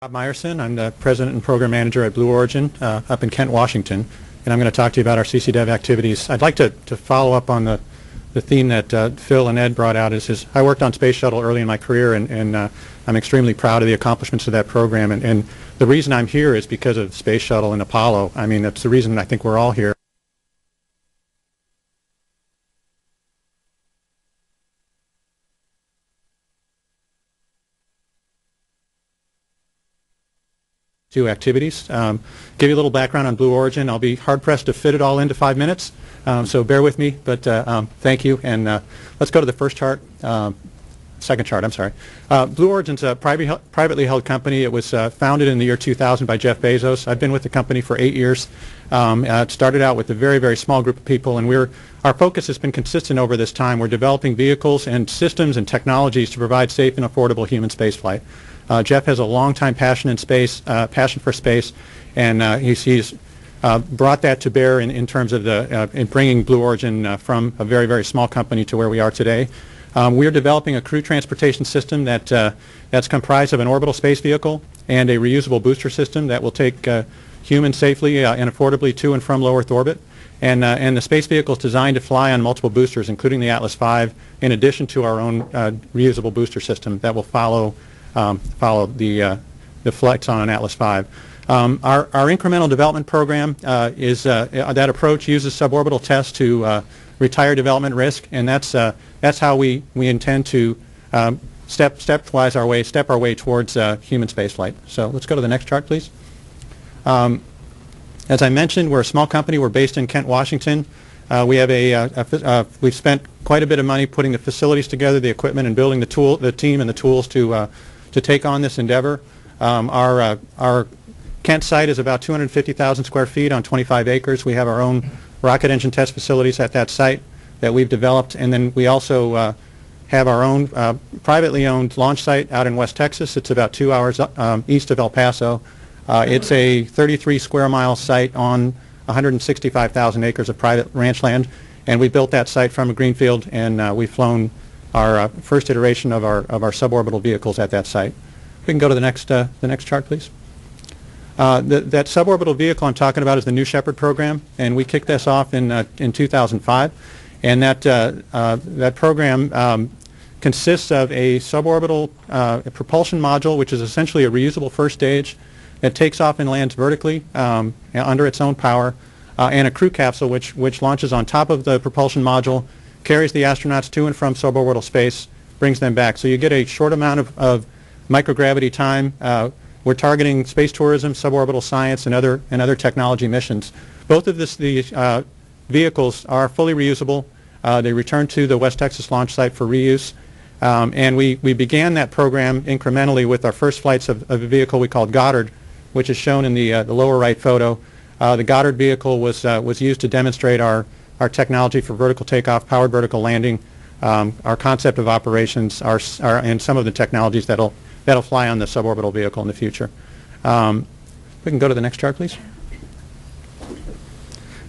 Bob Meyerson. I'm the President and Program Manager at Blue Origin up in Kent, Washington, and I'm going to talk to you about our CCdev activities. I'd like to follow up on the theme that Phil and Ed brought out. I worked on Space Shuttle early in my career, and I'm extremely proud of the accomplishments of that program. And the reason I'm here is because of Space Shuttle and Apollo. I mean, that's the reason I think we're all here. Two activities. Give you a little background on Blue Origin. I'll be hard-pressed to fit it all into 5 minutes, so bear with me, but thank you. And let's go to the first chart. Second chart, I'm sorry. Blue Origin's a privately held company. It was founded in the year 2000 by Jeff Bezos. I've been with the company for 8 years. It started out with a very, very small group of people, and our focus has been consistent over this time. We're developing vehicles and systems and technologies to provide safe and affordable human spaceflight. Jeff has a long-time passion for space, and he's brought that to bear in terms of in bringing Blue Origin from a very, very small company to where we are today. We're developing a crew transportation system that's comprised of an orbital space vehicle and a reusable booster system that will take humans safely and affordably to and from low Earth orbit. And the space vehicle is designed to fly on multiple boosters, including the Atlas V, in addition to our own reusable booster system that will follow the flights on an Atlas V. Our incremental development program that approach uses suborbital tests to retire development risk, and that's how we intend to step our way towards human spaceflight. So let's go to the next chart, please. As I mentioned, we're a small company. We're based in Kent, Washington. We have we've spent quite a bit of money putting the facilities together, the equipment, and building the team and the tools to take on this endeavor. Our Kent site is about 250,000 square feet on 25 acres. We have our own rocket engine test facilities at that site that we've developed, and then we also have our own privately owned launch site out in West Texas. It's about 2 hours east of El Paso. It's a 33 square mile site on 165,000 acres of private ranch land, and we built that site from a greenfield, and we've flown our first iteration of our suborbital vehicles at that site. We can go to the next chart, please. That suborbital vehicle I'm talking about is the New Shepard program, and we kicked this off in 2005. And that program consists of a suborbital propulsion module, which is essentially a reusable first stage that takes off and lands vertically under its own power, and a crew capsule which launches on top of the propulsion module, carries the astronauts to and from suborbital space, brings them back. So you get a short amount of microgravity time. We're targeting space tourism, suborbital science, and other technology missions. Both of these vehicles are fully reusable. They return to the West Texas launch site for reuse. And we began that program incrementally with our first flights of a vehicle we called Goddard, which is shown in the lower right photo. The Goddard vehicle was used to demonstrate our technology for vertical takeoff, powered vertical landing, our concept of operations, and some of the technologies that'll fly on the suborbital vehicle in the future. We can go to the next chart, please.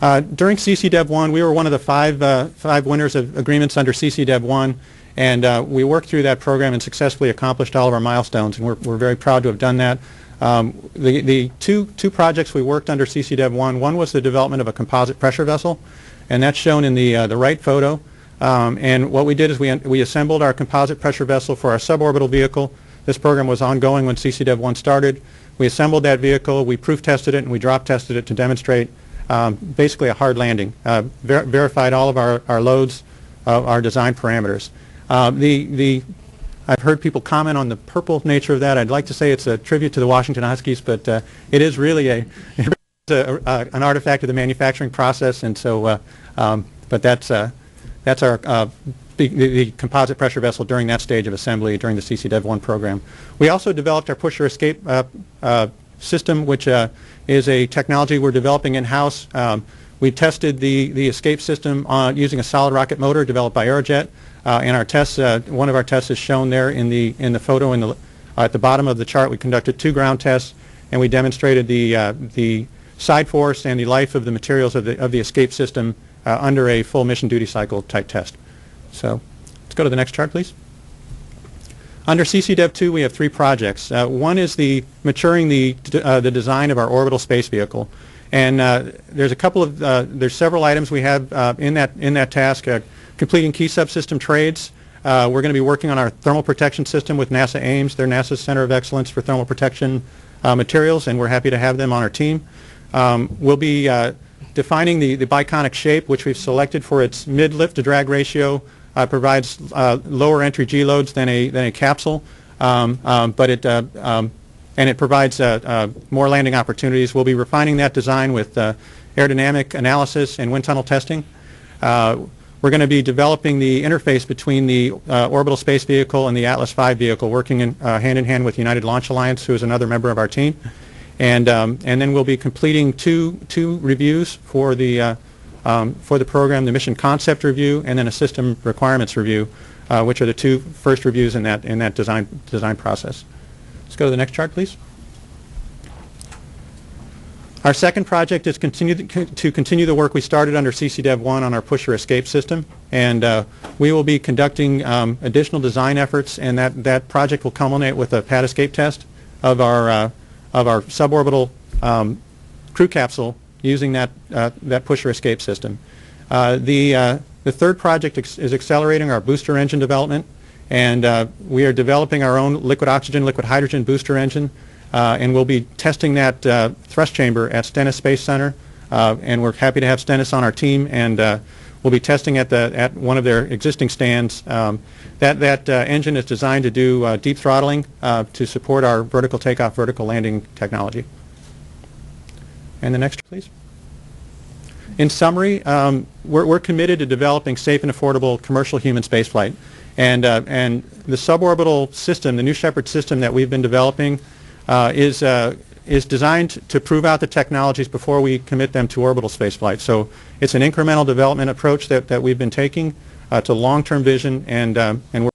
During CCdev 1, we were one of the five winners of agreements under CCdev 1, and we worked through that program and successfully accomplished all of our milestones, and we're very proud to have done that. The two projects we worked under CCdev 1 was the development of a composite pressure vessel, and that's shown in the right photo. And what we did is we assembled our composite pressure vessel for our suborbital vehicle. This program was ongoing when CCdev 1 started. We assembled that vehicle, we proof tested it, and we drop tested it to demonstrate basically a hard landing. Verified all of our loads, our design parameters. I've heard people comment on the purple nature of that. I'd like to say it's a tribute to the Washington Huskies, but it is really an artifact of the manufacturing process, and so but that's our the composite pressure vessel during that stage of assembly during the CCdev 1 program. We also developed our pusher escape system, which is a technology we're developing in-house. We tested the escape system using a solid rocket motor developed by Aerojet. In our tests, one of our tests is shown there in the photo at the bottom of the chart. We conducted 2 ground tests, and we demonstrated the side force and the life of the materials of the escape system under a full mission duty cycle type test. So let's go to the next chart, please. Under CCdev 2, we have 3 projects. One is maturing the design of our orbital space vehicle, and there's several items we have in that task. Completing key subsystem trades. We're going to be working on our thermal protection system with NASA Ames. They're NASA's Center of Excellence for Thermal Protection Materials, and we're happy to have them on our team. We'll be defining the biconic shape, which we've selected for its mid-lift to drag ratio. Provides lower entry G loads than a capsule, but it provides more landing opportunities. We'll be refining that design with aerodynamic analysis and wind tunnel testing. We're going to be developing the interface between the orbital space vehicle and the Atlas V vehicle, working hand in hand with United Launch Alliance, who is another member of our team, and then we'll be completing two reviews for the program, the mission concept review and then a system requirements review, which are the 2 first reviews in that design process. Let's go to the next chart, please. Our second project is to continue the work we started under CCdev 1 on our pusher escape system, and we will be conducting additional design efforts, and that project will culminate with a pad escape test of our suborbital crew capsule using that pusher escape system. The third project is accelerating our booster engine development, and we are developing our own liquid oxygen, liquid hydrogen booster engine, and we'll be testing that thrust chamber at Stennis Space Center, and we're happy to have Stennis on our team, and we'll be testing at one of their existing stands. That engine is designed to do deep throttling to support our vertical takeoff, vertical landing technology. And the next, please. In summary, we're committed to developing safe and affordable commercial human spaceflight, and the suborbital system, the New Shepard system that we've been developing, is designed to prove out the technologies before we commit them to orbital spaceflight. So it's an incremental development approach that we've been taking to long-term vision, and we're